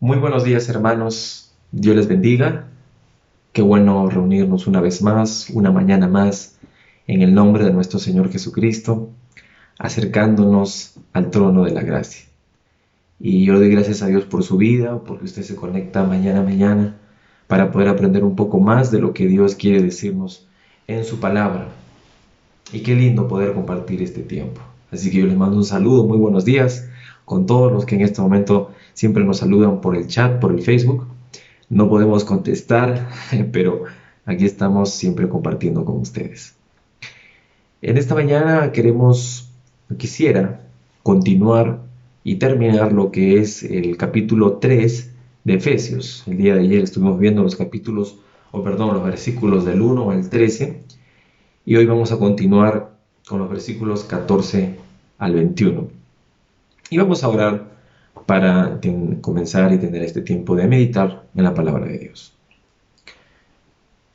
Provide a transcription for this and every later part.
Muy buenos días, hermanos. Dios les bendiga. Qué bueno reunirnos una vez más, una mañana más, en el nombre de nuestro Señor Jesucristo, acercándonos al trono de la gracia. Y yo le doy gracias a Dios por su vida, porque usted se conecta mañana a mañana para poder aprender un poco más de lo que Dios quiere decirnos en su palabra. Y qué lindo poder compartir este tiempo. Así que yo les mando un saludo, muy buenos días, con todos los que en este momento siempre nos saludan por el chat, por el Facebook. No podemos contestar, pero aquí estamos siempre compartiendo con ustedes. En esta mañana quisiera continuar y terminar lo que es el capítulo 3 de Efesios. El día de ayer estuvimos viendo los los versículos del 1 al 13, y hoy vamos a continuar con los versículos 14 al 21. Y vamos a orar para comenzar y tener este tiempo de meditar en la palabra de Dios.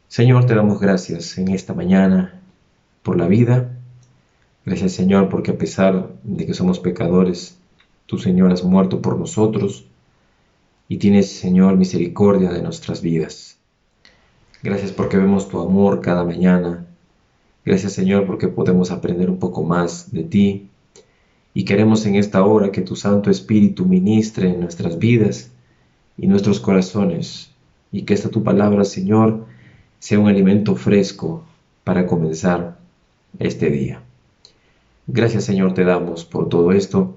Señor, te damos gracias en esta mañana por la vida. Gracias, Señor, porque a pesar de que somos pecadores, tú, Señor, has muerto por nosotros y tienes, Señor, misericordia de nuestras vidas. Gracias porque vemos tu amor cada mañana. Gracias, Señor, porque podemos aprender un poco más de ti. Y queremos en esta hora que tu Santo Espíritu ministre en nuestras vidas y nuestros corazones, y que esta tu palabra, Señor, sea un alimento fresco para comenzar este día. Gracias, Señor, te damos por todo esto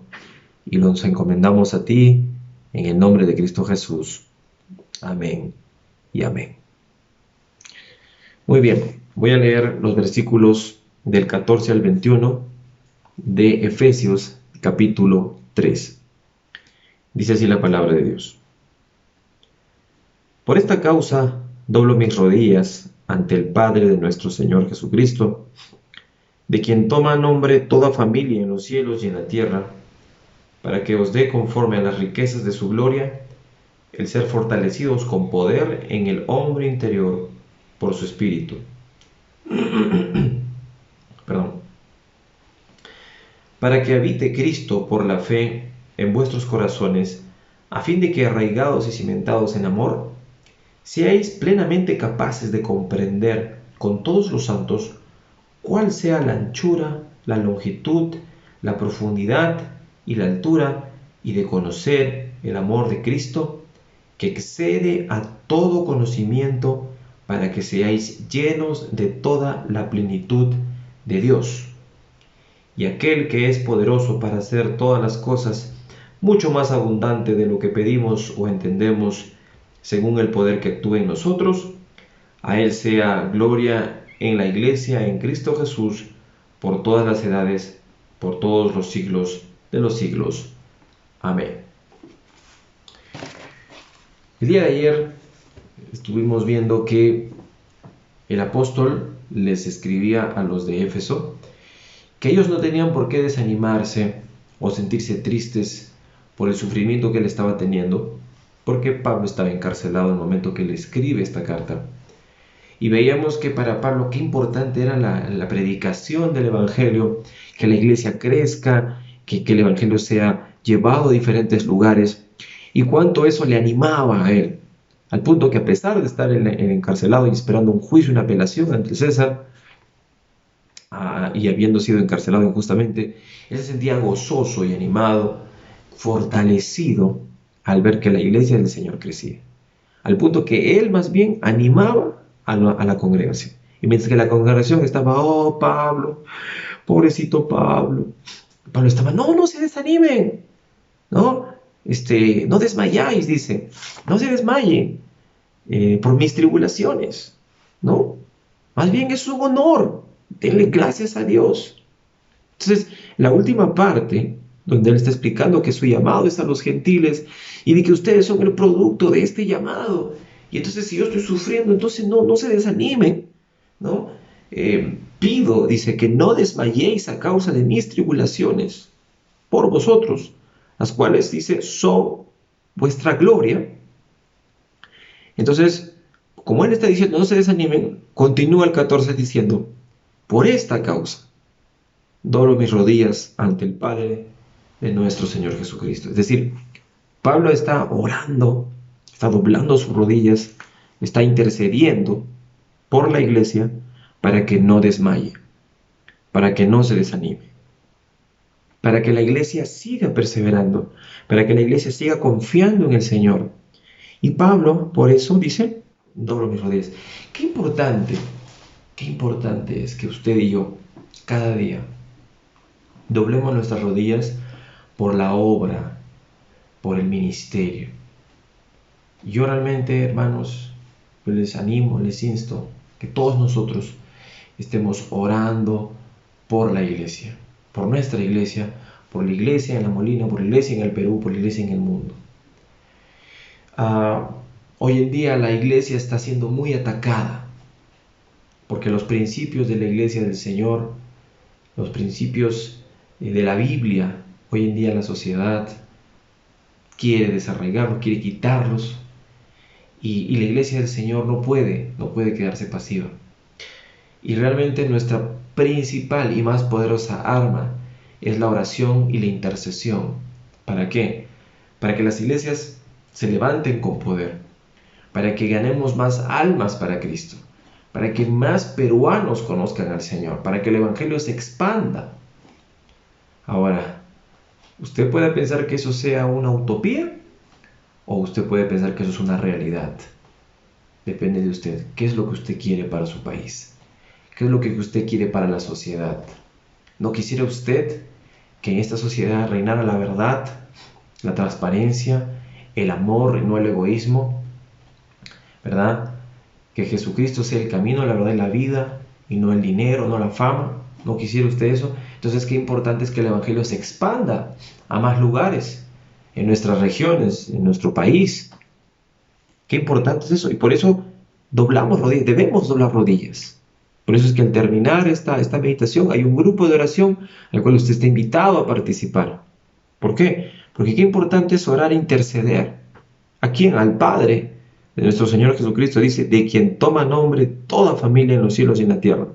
y los encomendamos a ti en el nombre de Cristo Jesús. Amén y amén. Muy bien, voy a leer los versículos del 14 al 21 de Efesios capítulo 3. Dice así la palabra de Dios. Por esta causa doblo mis rodillas ante el Padre de nuestro Señor Jesucristo, de quien toma nombre toda familia en los cielos y en la tierra, para que os dé conforme a las riquezas de su gloria, el ser fortalecidos con poder en el hombre interior por su Espíritu. Perdón. Para que habite Cristo por la fe en vuestros corazones, a fin de que, arraigados y cimentados en amor, seáis plenamente capaces de comprender con todos los santos cuál sea la anchura, la longitud, la profundidad y la altura, y de conocer el amor de Cristo, que excede a todo conocimiento, para que seáis llenos de toda la plenitud de Dios. Y aquel que es poderoso para hacer todas las cosas, mucho más abundante de lo que pedimos o entendemos, según el poder que actúa en nosotros, a Él sea gloria en la Iglesia, en Cristo Jesús, por todas las edades, por todos los siglos de los siglos. Amén. El día de ayer estuvimos viendo que el apóstol les escribía a los de Éfeso que ellos no tenían por qué desanimarse o sentirse tristes por el sufrimiento que él estaba teniendo, porque Pablo estaba encarcelado en el momento que le escribe esta carta. Y veíamos que para Pablo qué importante era la predicación del Evangelio, que la iglesia crezca, que el Evangelio sea llevado a diferentes lugares, y cuánto eso le animaba a él, al punto que a pesar de estar encarcelado y esperando un juicio, una apelación ante César, y habiendo sido encarcelado injustamente, él se sentía gozoso y animado, fortalecido al ver que la iglesia del Señor crecía, al punto que él más bien animaba a la congregación. Y mientras que la congregación estaba, oh Pablo, pobrecito Pablo, Pablo estaba, no se desanimen, no desmayáis, dice, no se desmayen por mis tribulaciones, ¿no? Más bien es un honor, denle gracias a Dios. Entonces, la última parte, donde él está explicando que su llamado es a los gentiles y de que ustedes son el producto de este llamado. Y entonces, si yo estoy sufriendo, entonces no se desanimen, ¿no? Pido, dice, que no desmayéis a causa de mis tribulaciones por vosotros, las cuales, dice, son vuestra gloria. Entonces, como él está diciendo, no se desanimen, continúa el 14 diciendo, por esta causa doblo mis rodillas ante el Padre de nuestro Señor Jesucristo. Es decir, Pablo está orando, está doblando sus rodillas, está intercediendo por la iglesia para que no desmaye, para que no se desanime, para que la iglesia siga perseverando, para que la iglesia siga confiando en el Señor. Y Pablo, por eso dice, doblo mis rodillas. Qué importante es que usted y yo, cada día, doblemos nuestras rodillas por la obra, por el ministerio. Yo realmente, hermanos, pues les animo, les insto que todos nosotros estemos orando por la iglesia, por nuestra iglesia, por la iglesia en La Molina, por la iglesia en el Perú, por la iglesia en el mundo. Hoy en día la iglesia está siendo muy atacada porque los principios de la iglesia del Señor, los principios de la Biblia, hoy en día la sociedad quiere desarraigarlos, quiere quitarlos, y la iglesia del Señor no puede quedarse pasiva. Y realmente nuestra principal y más poderosa arma es la oración y la intercesión. ¿Para qué? Para que las iglesias se levanten con poder, para que ganemos más almas para Cristo, para que más peruanos conozcan al Señor, para que el Evangelio se expanda. Ahora, usted puede pensar que eso sea una utopía, o usted puede pensar que eso es una realidad. Depende de usted. ¿Qué es lo que usted quiere para su país? ¿Qué es lo que usted quiere para la sociedad? ¿No quisiera usted que en esta sociedad reinara la verdad, la transparencia, el amor y no el egoísmo? ¿Verdad? Que Jesucristo sea el camino, la verdad y la vida, y no el dinero, no la fama. ¿No quisiera usted eso? Entonces, qué importante es que el Evangelio se expanda a más lugares, en nuestras regiones, en nuestro país. Qué importante es eso. Y por eso doblamos rodillas, debemos doblar rodillas. Por eso es que al terminar esta meditación hay un grupo de oración al cual usted está invitado a participar. ¿Por qué? Porque qué importante es orar e interceder. ¿A quién? Al Padre de nuestro Señor Jesucristo. Dice, de quien toma nombre toda familia en los cielos y en la tierra.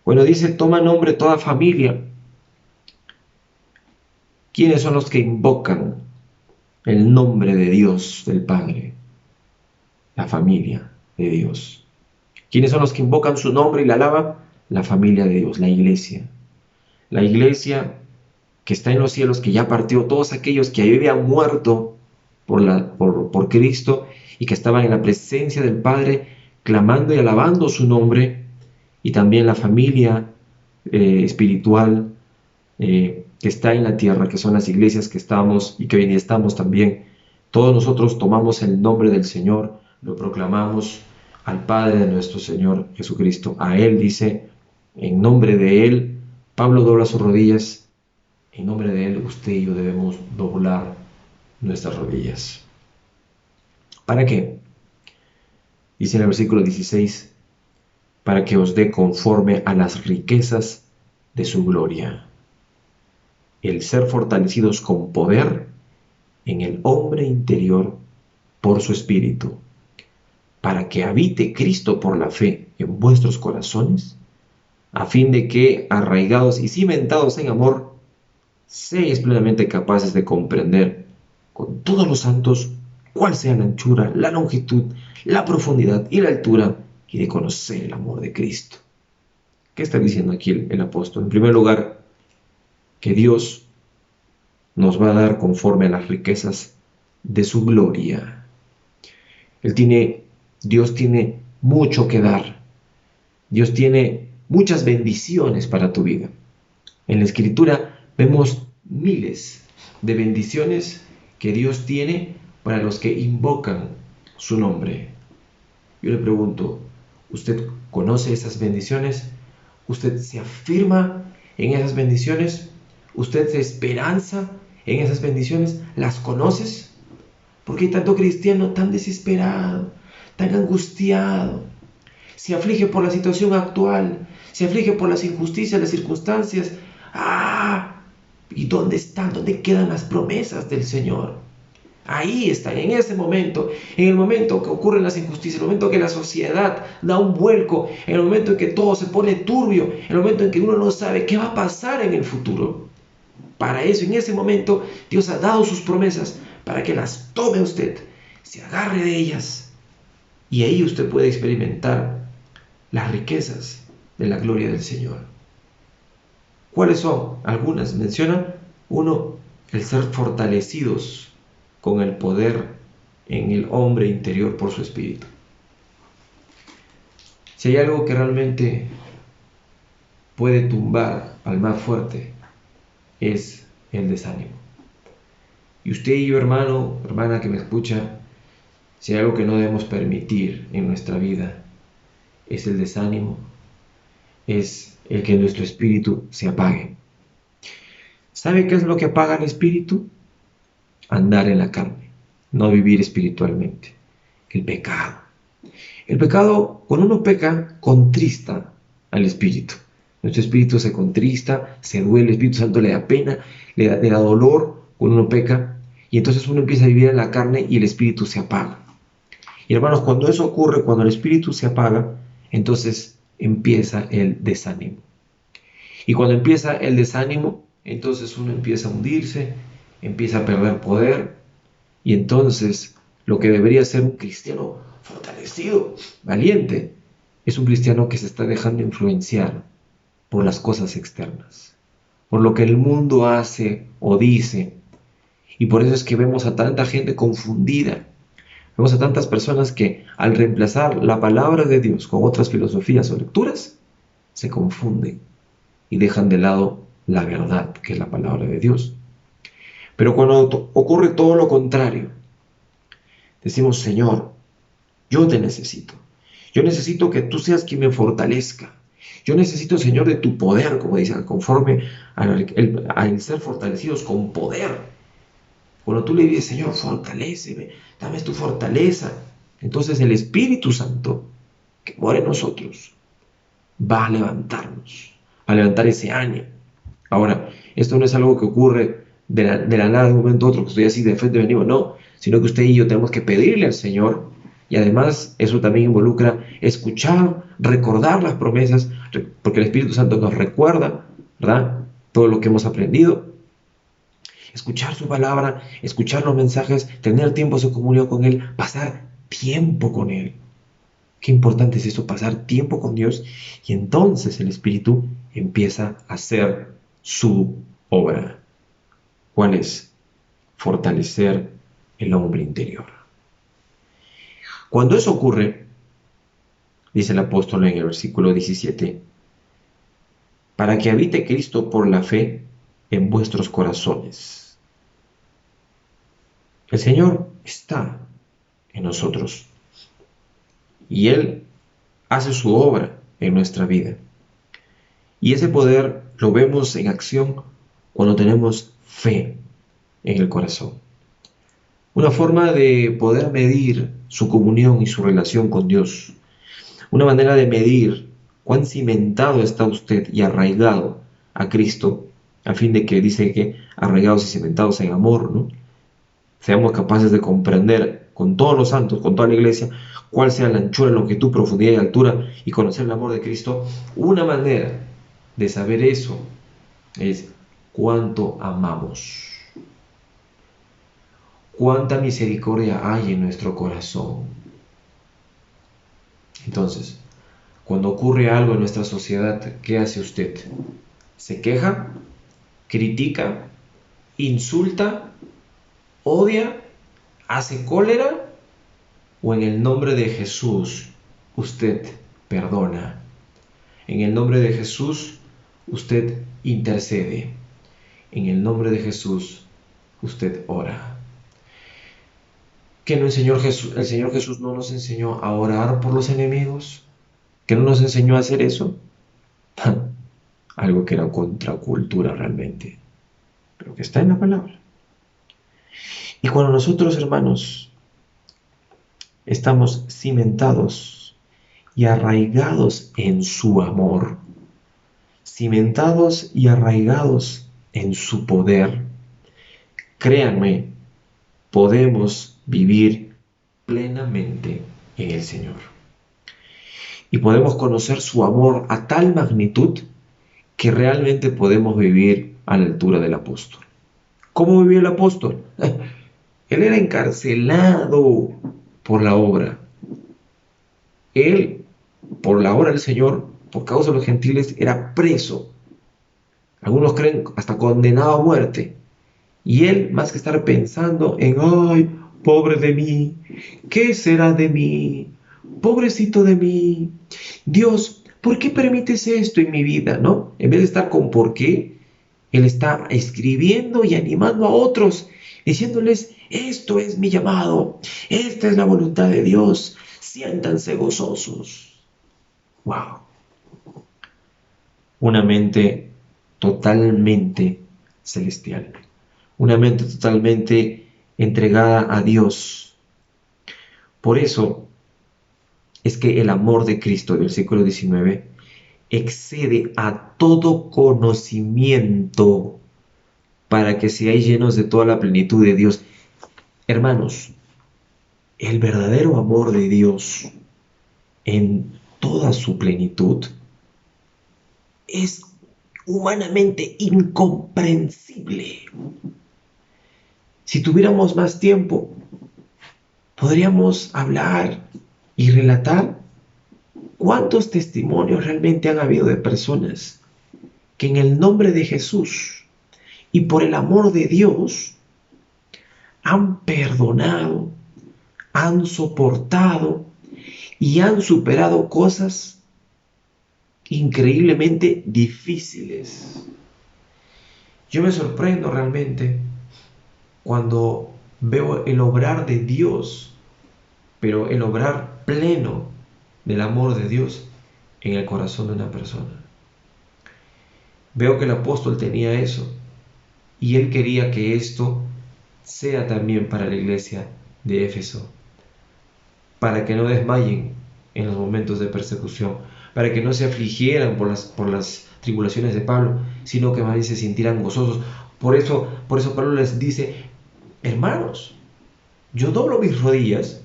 Bueno, dice, toma nombre toda familia. ¿Quiénes son los que invocan el nombre de Dios, del Padre? La familia de Dios. ¿Quiénes son los que invocan su nombre y la alaban? La familia de Dios, la iglesia. La iglesia que está en los cielos, que ya partió, todos aquellos que habían muerto por Cristo y que estaban en la presencia del Padre, clamando y alabando su nombre, y también la familia espiritual que está en la tierra, que son las iglesias que estamos y que hoy en día estamos también. Todos nosotros tomamos el nombre del Señor, lo proclamamos al Padre de nuestro Señor Jesucristo. A Él dice, en nombre de Él, Pablo dobla sus rodillas, en nombre de Él usted y yo debemos doblar nuestras rodillas. ¿Para qué? Dice en el versículo 16, para que os dé conforme a las riquezas de su gloria, el ser fortalecidos con poder en el hombre interior por su Espíritu, para que habite Cristo por la fe en vuestros corazones, a fin de que, arraigados y cimentados en amor, seáis plenamente capaces de comprender con todos los santos cuál sea la anchura, la longitud, la profundidad y la altura, y de conocer el amor de Cristo. ¿Qué está diciendo aquí el apóstol? En primer lugar, que Dios nos va a dar conforme a las riquezas de su gloria. Dios tiene mucho que dar. Dios tiene muchas bendiciones para tu vida. En la Escritura vemos miles de bendiciones que Dios tiene para los que invocan su nombre. Yo le pregunto, ¿usted conoce esas bendiciones? ¿Usted se afirma en esas bendiciones? ¿Usted se esperanza en esas bendiciones? ¿Las conoces? ¿Por qué hay tanto cristiano tan desesperado, tan angustiado? Se aflige por la situación actual, se aflige por las injusticias, las circunstancias. ¿Y dónde están? ¿Dónde quedan las promesas del Señor? Ahí están, en ese momento, en el momento que ocurren las injusticias, en el momento que la sociedad da un vuelco, en el momento en que todo se pone turbio, en el momento en que uno no sabe qué va a pasar en el futuro. Para eso, en ese momento, Dios ha dado sus promesas para que las tome usted, se agarre de ellas, y ahí usted puede experimentar las riquezas de la gloria del Señor. ¿Cuáles son? Algunas mencionan. Uno, el ser fortalecidos con el poder en el hombre interior por su espíritu. Si hay algo que realmente puede tumbar al más fuerte, es el desánimo. Y usted y yo, hermano, hermana que me escucha, si hay algo que no debemos permitir en nuestra vida, es el desánimo, es el que nuestro espíritu se apague. ¿Sabe qué es lo que apaga el espíritu? Andar en la carne, no vivir espiritualmente. El pecado. El pecado, cuando uno peca, contrista al espíritu. Nuestro espíritu se contrista, se duele, el Espíritu Santo le da pena, le da dolor cuando uno peca, y entonces uno empieza a vivir en la carne y el espíritu se apaga. Y hermanos, cuando eso ocurre, cuando el espíritu se apaga, entonces empieza el desánimo. Y cuando empieza el desánimo, entonces uno empieza a hundirse, empieza a perder poder, y entonces lo que debería ser un cristiano fortalecido, valiente, es un cristiano que se está dejando influenciar por las cosas externas, por lo que el mundo hace o dice. Y por eso es que vemos a tanta gente confundida, vemos a tantas personas que al reemplazar la palabra de Dios con otras filosofías o lecturas, se confunden y dejan de lado la verdad, que es la palabra de Dios. Pero cuando ocurre todo lo contrario, decimos: Señor, yo te necesito. Yo necesito que tú seas quien me fortalezca. Yo necesito, Señor, de tu poder, como dice, conforme al ser fortalecidos con poder. Cuando tú le dices: Señor, fortaléceme, dame tu fortaleza, entonces el Espíritu Santo que mora en nosotros va a levantarnos, a levantar ese ánimo. Ahora, esto no es algo que ocurre de la nada de un momento a otro, que estoy así de frente venimos, no, sino que usted y yo tenemos que pedirle al Señor, y además eso también involucra escuchar, recordar las promesas, porque el Espíritu Santo nos recuerda, ¿verdad?, todo lo que hemos aprendido. Escuchar su palabra, escuchar los mensajes, tener tiempos de comunión con Él, pasar tiempo con Él. Qué importante es eso, pasar tiempo con Dios, y entonces el Espíritu empieza a hacer su obra. ¿Cuál es? Fortalecer el hombre interior. Cuando eso ocurre, dice el apóstol en el versículo 17, para que habite Cristo por la fe en vuestros corazones. El Señor está en nosotros y Él hace su obra en nuestra vida. Y ese poder lo vemos en acción cuando tenemos fe en el corazón. Una forma de poder medir su comunión y su relación con Dios. Una manera de medir cuán cimentado está usted y arraigado a Cristo, a fin de que dice que arraigados y cimentados en amor, ¿no?, seamos capaces de comprender con todos los santos, con toda la iglesia, cuál sea la anchura, longitud, profundidad y altura, y conocer el amor de Cristo. Una manera de saber eso es cuánto amamos, cuánta misericordia hay en nuestro corazón. Entonces, cuando ocurre algo en nuestra sociedad, ¿qué hace usted? ¿Se queja? ¿Critica? ¿Insulta? ¿Odia? ¿Hace cólera? ¿O en el nombre de Jesús usted perdona? En el nombre de Jesús usted intercede. En el nombre de Jesús usted ora. ¿Que no enseñó Jesús? El Señor Jesús no nos enseñó a orar por los enemigos. ¿Que no nos enseñó a hacer eso? Algo que era contracultura realmente, pero que está en la palabra. Y cuando nosotros, hermanos, estamos cimentados y arraigados en su amor, cimentados y arraigados en su poder, créanme, podemos vivir plenamente en el Señor. Y podemos conocer su amor a tal magnitud que realmente podemos vivir a la altura del apóstol. ¿Cómo vivió el apóstol? Él era encarcelado por la obra. Él, por la obra del Señor, por causa de los gentiles, era preso. Algunos creen hasta condenado a muerte. Y él, más que estar pensando en, ay, pobre de mí, ¿qué será de mí? Pobrecito de mí. Dios, ¿por qué permites esto en mi vida? ¿No? En vez de estar con por qué, él está escribiendo y animando a otros, diciéndoles, esto es mi llamado, esta es la voluntad de Dios, siéntanse gozosos. ¡Wow! Una mente totalmente celestial, una mente totalmente entregada a Dios. Por eso es que el amor de Cristo, versículo 19, excede a todo conocimiento para que seáis llenos de toda la plenitud de Dios. Hermanos, el verdadero amor de Dios en toda su plenitud es humanamente incomprensible. Si tuviéramos más tiempo, podríamos hablar y relatar cuántos testimonios realmente han habido de personas que en el nombre de Jesús y por el amor de Dios han perdonado, han soportado y han superado cosas increíblemente difíciles. Yo me sorprendo realmente cuando veo el obrar de Dios, pero el obrar pleno del amor de Dios en el corazón de una persona. Veo que el apóstol tenía eso y él quería que esto sea también para la iglesia de Éfeso, para que no desmayen en los momentos de persecución, para que no se afligieran por las tribulaciones de Pablo, sino que más bien se sintieran gozosos. Por eso Pablo les dice, hermanos, yo doblo mis rodillas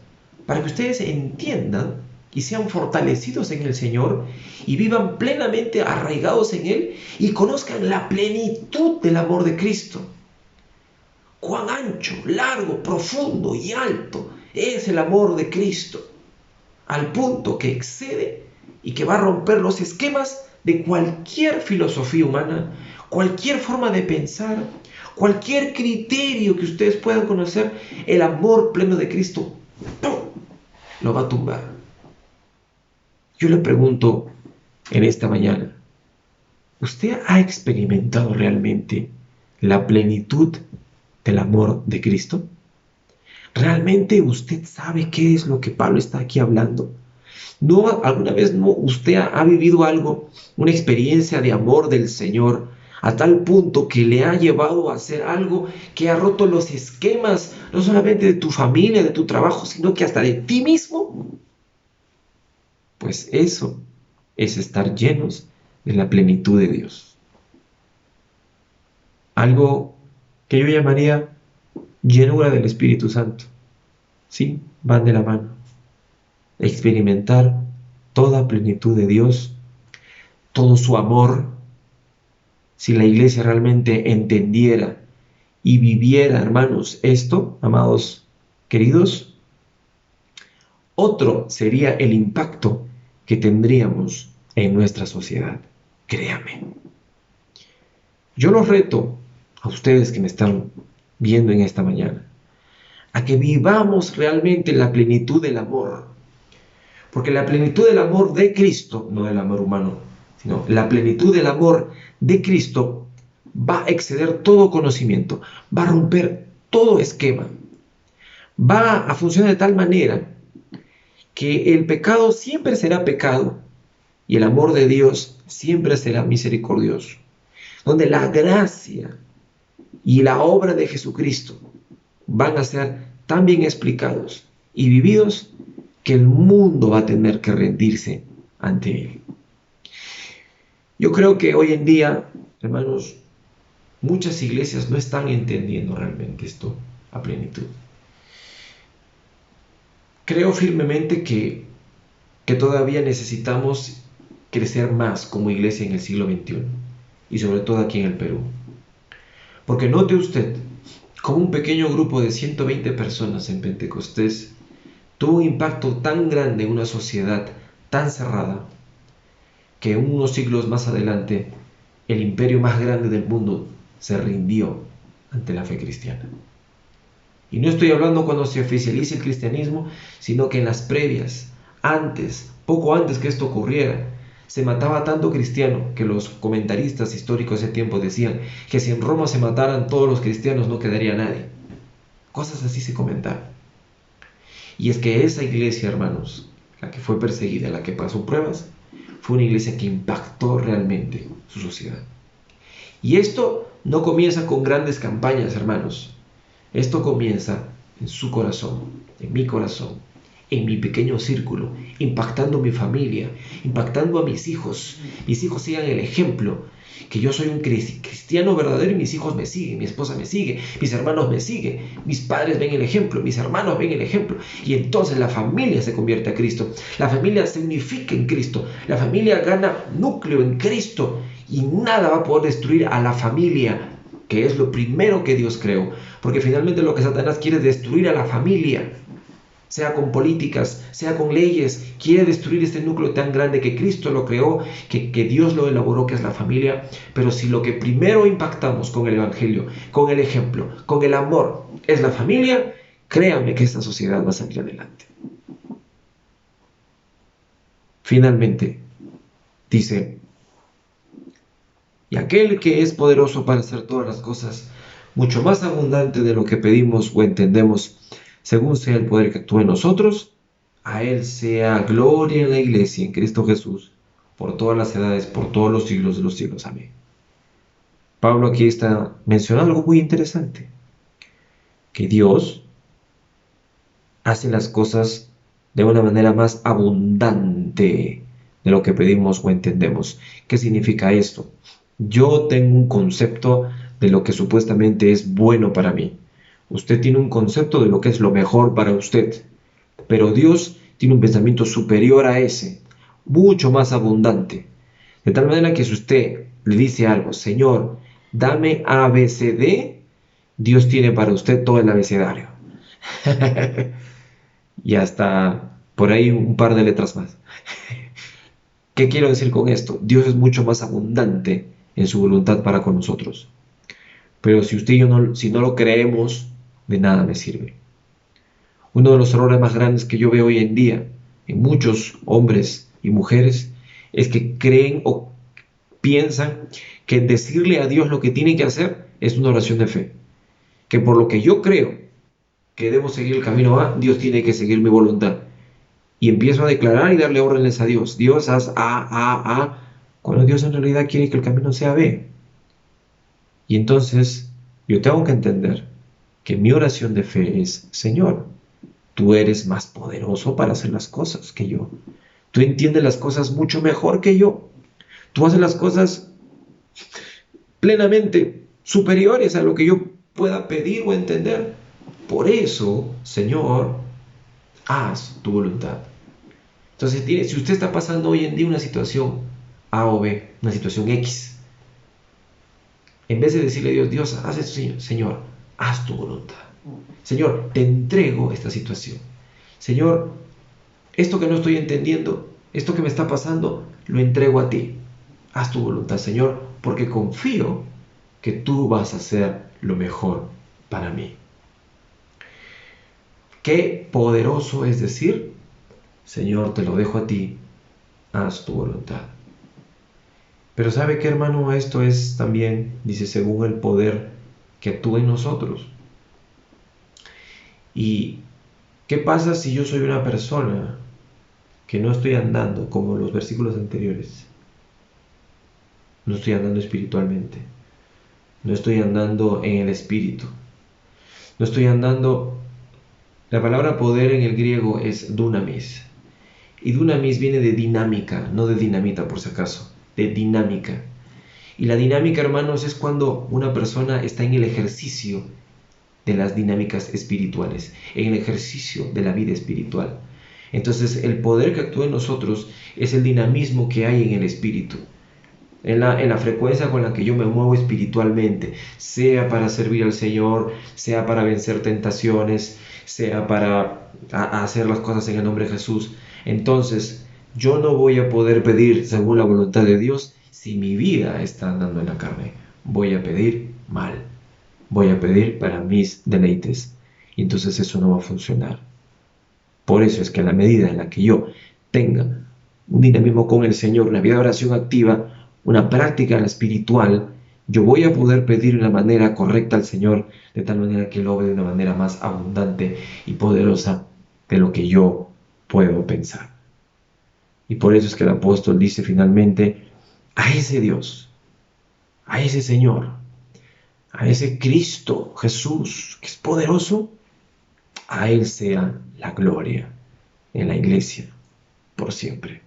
para que ustedes entiendan y sean fortalecidos en el Señor y vivan plenamente arraigados en Él y conozcan la plenitud del amor de Cristo. Cuán ancho, largo, profundo y alto es el amor de Cristo, al punto que excede y que va a romper los esquemas de cualquier filosofía humana, cualquier forma de pensar, cualquier criterio que ustedes puedan conocer. El amor pleno de Cristo, ¡pum!, lo va a tumbar. Yo le pregunto en esta mañana, ¿usted ha experimentado realmente la plenitud del amor de Cristo? ¿Realmente usted sabe qué es lo que Pablo está aquí hablando? ¿No, alguna vez usted ha vivido algo, una experiencia de amor del Señor, a tal punto que le ha llevado a hacer algo que ha roto los esquemas, no solamente de tu familia, de tu trabajo, sino que hasta de ti mismo? Pues eso es estar llenos de la plenitud de Dios. Algo que yo llamaría llenura del Espíritu Santo. Sí, van de la mano. Experimentar toda plenitud de Dios, todo su amor. Si la iglesia realmente entendiera y viviera, hermanos, esto, amados queridos, otro sería el impacto que tendríamos en nuestra sociedad. Créame. Yo los reto a ustedes que me están viendo en esta mañana a que vivamos realmente la plenitud del amor. Porque la plenitud del amor de Cristo, no del amor humano, sino la plenitud del amor de Cristo va a exceder todo conocimiento, va a romper todo esquema, va a funcionar de tal manera que el pecado siempre será pecado y el amor de Dios siempre será misericordioso, donde la gracia y la obra de Jesucristo van a ser tan bien explicados y vividos que el mundo va a tener que rendirse ante Él. Yo creo que hoy en día, hermanos, muchas iglesias no están entendiendo realmente esto a plenitud. Creo firmemente que todavía necesitamos crecer más como iglesia en el siglo XXI y sobre todo aquí en el Perú. Porque note usted, como un pequeño grupo de 120 personas en Pentecostés tuvo un impacto tan grande en una sociedad tan cerrada que unos siglos más adelante el imperio más grande del mundo se rindió ante la fe cristiana. Y no estoy hablando cuando se oficialice el cristianismo, sino que en las previas, antes, poco antes que esto ocurriera, se mataba tanto cristiano que los comentaristas históricos de ese tiempo decían que si en Roma se mataran todos los cristianos no quedaría nadie. Cosas así se comentaban. Y es que esa iglesia, hermanos, la que fue perseguida, la que pasó pruebas, fue una iglesia que impactó realmente su sociedad. Y esto no comienza con grandes campañas, hermanos. Esto comienza en su corazón, en mi corazón, en mi pequeño círculo, impactando mi familia, impactando a mis hijos. Mis hijos sigan el ejemplo, que yo soy un cristiano verdadero y mis hijos me siguen, mi esposa me sigue, mis hermanos me siguen, mis padres ven el ejemplo, mis hermanos ven el ejemplo. Y entonces la familia se convierte a Cristo, la familia se unifica en Cristo, la familia gana núcleo en Cristo y nada va a poder destruir a la familia, que es lo primero que Dios creó. Porque finalmente lo que Satanás quiere es destruir a la familia, sea con políticas, sea con leyes, quiere destruir este núcleo tan grande que Cristo lo creó, que Dios lo elaboró, que es la familia. Pero si lo que primero impactamos con el Evangelio, con el ejemplo, con el amor, es la familia, créanme que esta sociedad va a salir adelante. Finalmente, dice: y aquel que es poderoso para hacer todas las cosas, mucho más abundante de lo que pedimos o entendemos, según sea el poder que actúa en nosotros, a Él sea gloria en la Iglesia, en Cristo Jesús, por todas las edades, por todos los siglos de los siglos. Amén. Pablo aquí está mencionando algo muy interesante, que Dios hace las cosas de una manera más abundante de lo que pedimos o entendemos. ¿Qué significa esto? Yo tengo un concepto de lo que supuestamente es bueno para mí. Usted tiene un concepto de lo que es lo mejor para usted. Pero Dios tiene un pensamiento superior a ese, mucho más abundante. De tal manera que si usted le dice algo: Señor, dame A, B, C, D, Dios tiene para usted todo el abecedario. Y hasta por ahí un par de letras más. ¿Qué quiero decir con esto? Dios es mucho más abundante en su voluntad para con nosotros. Pero si usted y yo si no lo creemos, de nada me sirve. Uno de los errores más grandes que yo veo hoy en día en muchos hombres y mujeres es que creen o piensan que decirle a Dios lo que tiene que hacer es una oración de fe. Que por lo que yo creo que debo seguir el camino A, Dios tiene que seguir mi voluntad. Y empiezo a declarar y darle órdenes a Dios. Dios, haz A, cuando Dios en realidad quiere que el camino sea B. Y entonces yo tengo que entender que mi oración de fe es: Señor, tú eres más poderoso para hacer las cosas que yo. Tú entiendes las cosas mucho mejor que yo. Tú haces las cosas plenamente superiores a lo que yo pueda pedir o entender. Por eso, Señor, haz tu voluntad. Entonces, si usted está pasando hoy en día una situación A o B, una situación X, en vez de decirle a Dios: Dios, haz esto, Señor, haz tu voluntad. Señor, te entrego esta situación. Señor, esto que no estoy entendiendo, esto que me está pasando, lo entrego a ti. Haz tu voluntad, Señor, porque confío que tú vas a hacer lo mejor para mí. Qué poderoso es decir: Señor, te lo dejo a ti, haz tu voluntad. Pero ¿sabe qué, hermano? Esto es también, dice, según el poder que actúa en nosotros. ¿Y qué pasa si yo soy una persona que no estoy andando como los versículos anteriores? No estoy andando espiritualmente. No estoy andando en el espíritu. No estoy andando... La palabra poder en el griego es dunamis. Y dunamis viene de dinámica, no de dinamita por si acaso, de dinámica. Y la dinámica, hermanos, es cuando una persona está en el ejercicio de las dinámicas espirituales, en el ejercicio de la vida espiritual. Entonces, el poder que actúa en nosotros es el dinamismo que hay en el espíritu. en la frecuencia con la que yo me muevo espiritualmente, sea para servir al Señor, sea para vencer tentaciones, sea para hacer las cosas en el nombre de Jesús, entonces yo no voy a poder pedir según la voluntad de Dios si mi vida está andando en la carne. Voy a pedir mal, voy a pedir para mis deleites, y entonces eso no va a funcionar. Por eso es que en la medida en la que yo tenga un dinamismo con el Señor, una vida de oración activa, una práctica espiritual, yo voy a poder pedir de una manera correcta al Señor, de tal manera que Él obre de una manera más abundante y poderosa de lo que yo puedo pensar. Y por eso es que el apóstol dice finalmente, a ese Dios, a ese Señor, a ese Cristo Jesús, que es poderoso, a Él sea la gloria en la iglesia por siempre.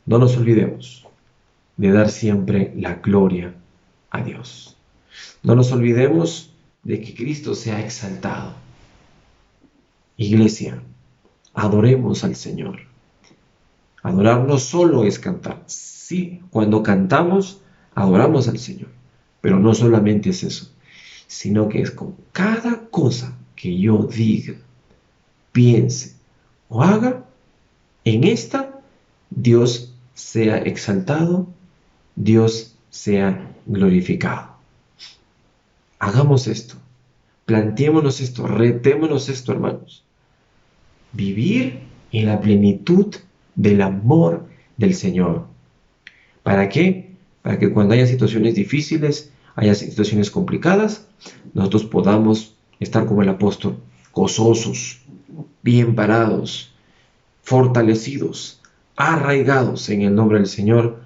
No nos olvidemos de dar siempre la gloria a Dios. No nos olvidemos de que Cristo sea exaltado. Iglesia, adoremos al Señor. Adorar no solo es cantar. Sí, cuando cantamos, adoramos al Señor. Pero no solamente es eso, sino que es con cada cosa que yo diga, piense o haga, en esta Dios sea exaltado, Dios sea glorificado. Hagamos esto, planteémonos esto, retémonos esto, hermanos. Vivir en la plenitud del amor del Señor. ¿Para qué? Para que cuando haya situaciones difíciles, haya situaciones complicadas, nosotros podamos estar como el apóstol, gozosos, bien parados, fortalecidos, arraigados en el nombre del Señor,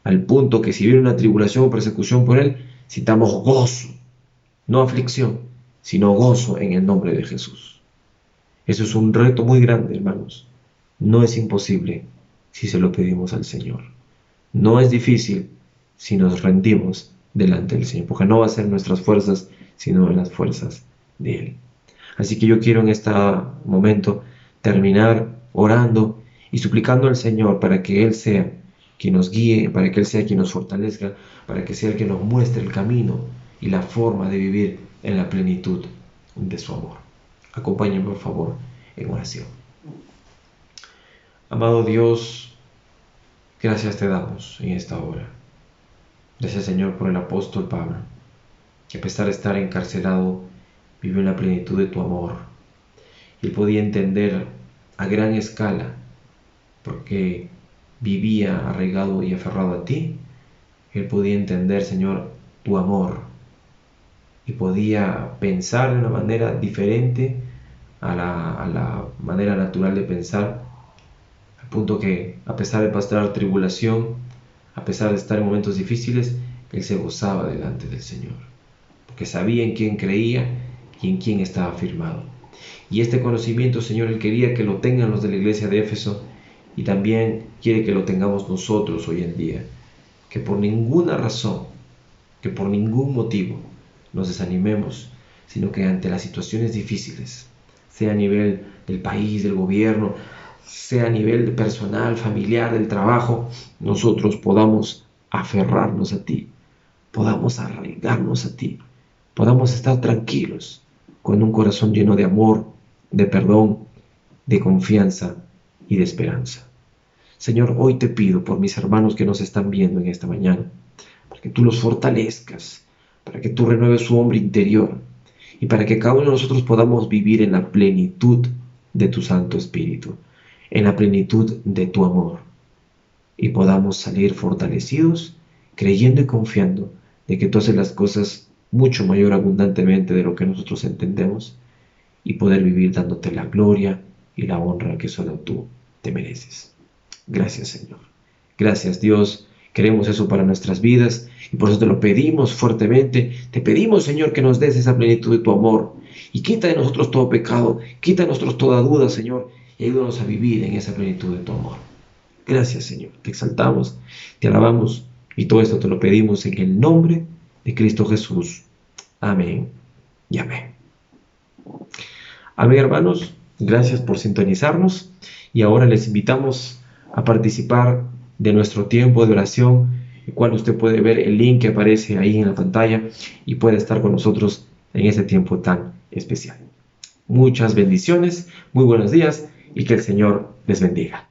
al punto que si viene una tribulación o persecución por Él, sintamos gozo, no aflicción, sino gozo en el nombre de Jesús. Eso es un reto muy grande, hermanos. No es imposible si se lo pedimos al Señor. No es difícil si nos rendimos delante del Señor, porque no va a ser nuestras fuerzas, sino las fuerzas de Él. Así que yo quiero en este momento terminar orando y suplicando al Señor para que Él sea quien nos guíe, para que Él sea quien nos fortalezca, para que sea el que nos muestre el camino y la forma de vivir en la plenitud de su amor. Acompáñenme, por favor, en oración. Amado Dios, gracias te damos en esta hora. Gracias, Señor, por el apóstol Pablo, que a pesar de estar encarcelado, vivió en la plenitud de tu amor. Él podía entender a gran escala, porque vivía arraigado y aferrado a ti. Él podía entender, Señor, tu amor, y podía pensar de una manera diferente a la manera natural de pensar, al punto que, a pesar de pasar tribulación, a pesar de estar en momentos difíciles, él se gozaba delante del Señor, porque sabía en quién creía y en quién estaba firmado. Y este conocimiento, Señor, Él quería que lo tengan los de la iglesia de Éfeso, y también quiere que lo tengamos nosotros hoy en día, que por ninguna razón, que por ningún motivo nos desanimemos, sino que ante las situaciones difíciles, sea a nivel del país, del gobierno, sea a nivel personal, familiar, del trabajo, nosotros podamos aferrarnos a ti, podamos arraigarnos a ti, podamos estar tranquilos, con un corazón lleno de amor, de perdón, de confianza y de esperanza. Señor, hoy te pido por mis hermanos que nos están viendo en esta mañana, para que tú los fortalezcas, para que tú renueves su hombre interior y para que cada uno de nosotros podamos vivir en la plenitud de tu Santo Espíritu, en la plenitud de tu amor, y podamos salir fortalecidos, creyendo y confiando de que tú haces las cosas mucho mayor abundantemente de lo que nosotros entendemos, y poder vivir dándote la gloria y la honra que solo tú te mereces. Gracias, Señor. Gracias, Dios. Queremos eso para nuestras vidas y por eso te lo pedimos fuertemente. Te pedimos, Señor, que nos des esa plenitud de tu amor y quita de nosotros todo pecado, quita de nosotros toda duda, Señor, y ayúdanos a vivir en esa plenitud de tu amor. Gracias, Señor. Te exaltamos, te alabamos y todo esto te lo pedimos en el nombre de Cristo Jesús. Amén y amén. Amén, hermanos. Gracias por sintonizarnos y ahora les invitamos a participar de nuestro tiempo de oración, el cual usted puede ver el link que aparece ahí en la pantalla y puede estar con nosotros en ese tiempo tan especial. Muchas bendiciones, muy buenos días y que el Señor les bendiga.